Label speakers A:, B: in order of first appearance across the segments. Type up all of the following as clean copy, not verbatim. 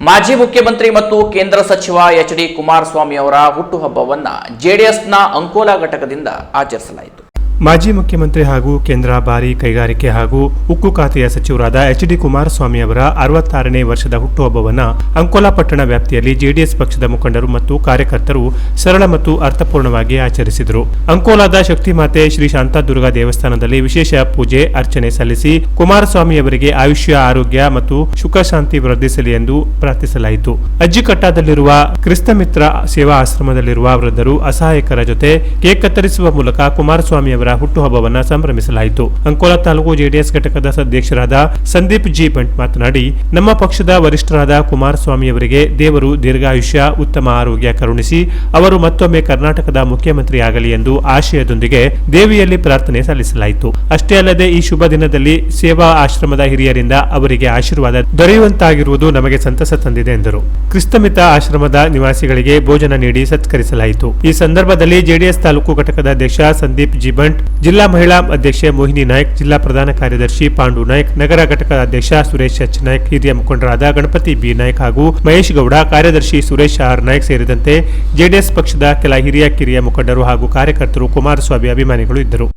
A: ಮಾಜಿ ಮುಖ್ಯಮಂತ್ರಿ ಮತ್ತು ಕೇಂದ್ರ ಸಚಿವ ಎಚ್.ಡಿ. ಕುಮಾರಸ್ವಾಮಿ ಅವರ ಹುಟ್ಟುಹಬ್ಬವನ್ನು ಜೆಡಿಎಸ್ನ ಅಂಕೋಲಾ ಘಟಕದಿಂದ ಆಚರಿಸಲಾಯಿತು.
B: ಮಾಜಿ ಮುಖ್ಯಮಂತ್ರಿ ಹಾಗೂ ಕೇಂದ್ರ ಭಾರಿ ಕೈಗಾರಿಕೆ ಹಾಗೂ ಉಕ್ಕು ಖಾತೆಯ ಸಚಿವರಾದ ಎಚ್.ಡಿ. ಕುಮಾರಸ್ವಾಮಿ ಅವರ 66ನೇ ವರ್ಷದ ಹುಟ್ಟುಹಬ್ಬವನ್ನು ಅಂಕೋಲಾ ಪಟ್ಟಣ ವ್ಯಾಪ್ತಿಯಲ್ಲಿ ಜೆಡಿಎಸ್ ಪಕ್ಷದ ಮುಖಂಡರು ಮತ್ತು ಕಾರ್ಯಕರ್ತರು ಸರಳ ಮತ್ತು ಅರ್ಥಪೂರ್ಣವಾಗಿ ಆಚರಿಸಿದರು. ಅಂಕೋಲಾದ ಶಕ್ತಿಮಾತೆ ಶ್ರೀ ಶಾಂತಾದುರ್ಗಾ ದೇವಸ್ಥಾನದಲ್ಲಿ ವಿಶೇಷ ಪೂಜೆ ಅರ್ಚನೆ ಸಲ್ಲಿಸಿ ಕುಮಾರಸ್ವಾಮಿ ಅವರಿಗೆ ಆಯುಷ್ಯ, ಆರೋಗ್ಯ ಮತ್ತು ಸುಖ ಶಾಂತಿ ವೃದ್ಧಿಸಲಿ ಎಂದು ಪ್ರಾರ್ಥಿಸಲಾಯಿತು. ಅಜ್ಜಿಕಟ್ಟಾದಲ್ಲಿರುವ ಕ್ರಿಸ್ತಮಿತ್ರ ಸೇವಾ ಆಶ್ರಮದಲ್ಲಿರುವ ವೃದ್ಧರು, ಅಸಹಾಯಕರ ಜೊತೆ ಕೇಕ್ ಕತ್ತರಿಸುವ ಮೂಲಕ ಕುಮಾರಸ್ವಾಮಿ ಅವರ ಹುಟ್ಟುಹಬ್ಬವನ್ನು ಸಂಭ್ರಮಿಸಲಾಯಿತು. ಅಂಕೋಲಾ ತಾಲೂಕು ಜೆಡಿಎಸ್ ಘಟಕದ ಅಧ್ಯಕ್ಷರಾದ ಸಂದೀಪ್ ಜಿ ಬಂಟ್ ಮಾತನಾಡಿ, ನಮ್ಮ ಪಕ್ಷದ ವರಿಷ್ಠರಾದ ಕುಮಾರಸ್ವಾಮಿ ಅವರಿಗೆ ದೇವರು ದೀರ್ಘಾಯುಷ್ಯ, ಉತ್ತಮ ಆರೋಗ್ಯ ಕರುಣಿಸಿ ಅವರು ಮತ್ತೊಮ್ಮೆ ಕರ್ನಾಟಕದ ಮುಖ್ಯಮಂತ್ರಿ ಆಗಲಿ ಎಂದು ಆಶಯದೊಂದಿಗೆ ದೇವಿಯಲ್ಲಿ ಪ್ರಾರ್ಥನೆ ಸಲ್ಲಿಸಲಾಯಿತು. ಅಷ್ಟೇ ಅಲ್ಲದೆ ಈ ಶುಭ ದಿನದಲ್ಲಿ ಸೇವಾ ಆಶ್ರಮದ ಹಿರಿಯರಿಂದ ಅವರಿಗೆ ಆಶೀರ್ವಾದ ದೊರೆಯುವಂತಾಗಿರುವುದು ನಮಗೆ ಸಂತಸ ತಂದಿದೆ ಎಂದರು. ಕ್ರಿಸ್ತಮಿತ ಆಶ್ರಮದ ನಿವಾಸಿಗಳಿಗೆ ಭೋಜನ ನೀಡಿ ಸತ್ಕರಿಸಲಾಯಿತು. ಈ ಸಂದರ್ಭದಲ್ಲಿ ಜೆಡಿಎಸ್ ತಾಲೂಕು ಘಟಕದ ಅಧ್ಯಕ್ಷ ಸಂದೀಪ್ ಜಿ ಬಂಟ್, ಜಿಲ್ಲಾ ಮಹಿಳಾ ಅಧ್ಯಕ್ಷೆ ಮೋಹಿನಿ ನಾಯ್ಕ್, ಜಿಲ್ಲಾ ಪ್ರಧಾನ ಕಾರ್ಯದರ್ಶಿ ಪಾಂಡು ನಾಯ್ಕ್, ನಗರ ಘಟಕದ ಅಧ್ಯಕ್ಷ ಸುರೇಶ್ ಎಚ್ ನಾಯ್ಕ್, ಹಿರಿಯ ಮುಖಂಡರಾದ ಗಣಪತಿ ಬಿ ನಾಯ್ಕ್ ಹಾಗೂ ಮಹೇಶ್ ಗೌಡ, ಕಾರ್ಯದರ್ಶಿ ಸುರೇಶ್ ಆರ್ ನಾಯ್ಕ್ ಸೇರಿದಂತೆ ಜೆಡಿಎಸ್ ಪಕ್ಷದ ಕೆಲ ಹಿರಿಯ ಕಿರಿಯ ಮುಖಂಡರು ಹಾಗೂ ಕಾರ್ಯಕರ್ತರು, ಕುಮಾರಸ್ವಾಮಿ ಅಭಿಮಾನಿಗಳು ಇದ್ದರು.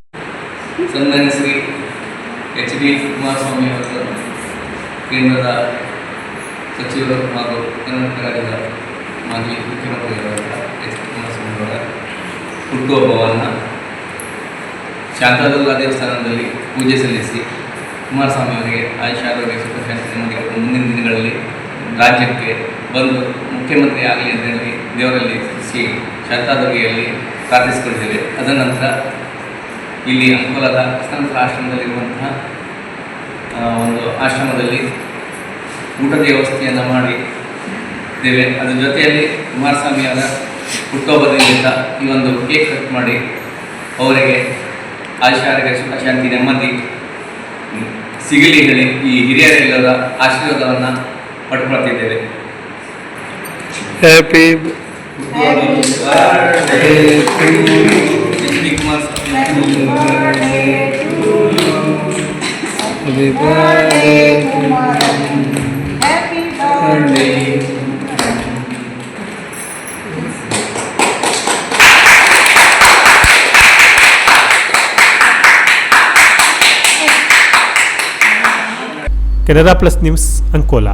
C: ಶ್ರೀ ಎಚ್.ಡಿ. ಕುಮಾರಸ್ವಾಮಿ ಅವರು ಕೇಂದ್ರದ ಸಚಿವರು ಹಾಗೂ ಕರ್ನಾಟಕ ರಾಜ್ಯದ ಮಾಜಿ ಮುಖ್ಯಮಂತ್ರಿಗಳಾದ ಎಚ್. ಡಿ. ಕುಮಾರಸ್ವಾಮಿ ಅವರ ಹುಟ್ಟುಹಬ್ಬವನ್ನು ಶಾಂತಾದುರ್ಗಾ ದೇವಸ್ಥಾನದಲ್ಲಿ ಪೂಜೆ ಸಲ್ಲಿಸಿ ಕುಮಾರಸ್ವಾಮಿ ಅವರಿಗೆ ಆಯುಷ್ಯ, ಆರೋಗ್ಯ, ಸುಖ ಶಾಂತಿ ನೀಡಿ ಮುಂದಿನ ದಿನಗಳಲ್ಲಿ ರಾಜ್ಯಕ್ಕೆ ಬಂದು ಮುಖ್ಯಮಂತ್ರಿ ಆಗಲಿ ಅಂತ ಹೇಳಿ ದೇವರಲ್ಲಿ ಶ್ರೀ ಶಾಂತಾದುರ್ಗೆಯಲ್ಲಿ ಪ್ರಾರ್ಥಿಸಿಕೊಂಡಿದ್ದೇವೆ. ಅದನಂತರ ಇಲ್ಲಿ ಅಂಕೋಲಾದ ಕ್ರಿಸ್ತಮಿತ್ರ ಆಶ್ರಮದಲ್ಲಿರುವಂತಹ ಒಂದು ಆಶ್ರಮದಲ್ಲಿ ಊಟದ ವ್ಯವಸ್ಥೆಯನ್ನು ಮಾಡಿದ್ದೇವೆ. ಅದರ ಜೊತೆಯಲ್ಲಿ ಕುಮಾರಸ್ವಾಮಿ ಅವರ ಹುಟ್ಟುಹಬ್ಬದಿಂದ ಈ ಒಂದು ಕೇಕ್ ಕಟ್ ಮಾಡಿ ಅವರಿಗೆ ಆಯುಷ್ಯ, ಆರೋಗ್ಯ, ಸುಖ ಶಾಂತಿ, ನೆಮ್ಮದಿ ಸಿಗಲಿ ಹೇಳಿ ಈ ಹಿರಿಯರೆಲ್ಲರ ಆಶೀರ್ವಾದವನ್ನು ಪಡ್ಕೊಳ್ತಿದ್ದೇವೆ.
D: Happy
B: Canara plus news, Ankola.